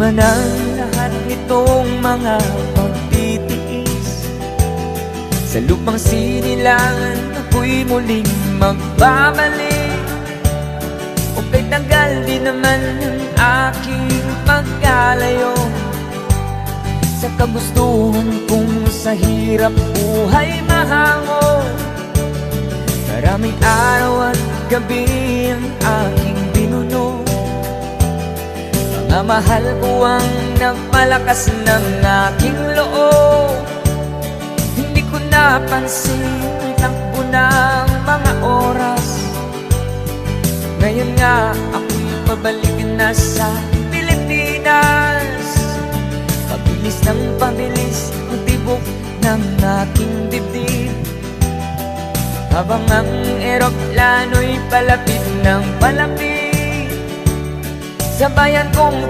man ang lahat nitong mga pagtitiis, sa lupang sinilangan ako'y muling magbabalik. O kay tagal din naman ang aking pagkalayo sa kagustuhan kong sa hirap buhay mahango. Maraming araw at gabi ang aking binuno, mga mahal ko ang nagpalakas ng aking loob. Hindi ko napansin ang takbo ng mga oras. Ngayon nga ako'y pabalik na sa Pilipinas. Pabilis ng pabilis ang tibok ng aking dibdib, habang ang eroplano'y palapit ng palapit sa bayan kong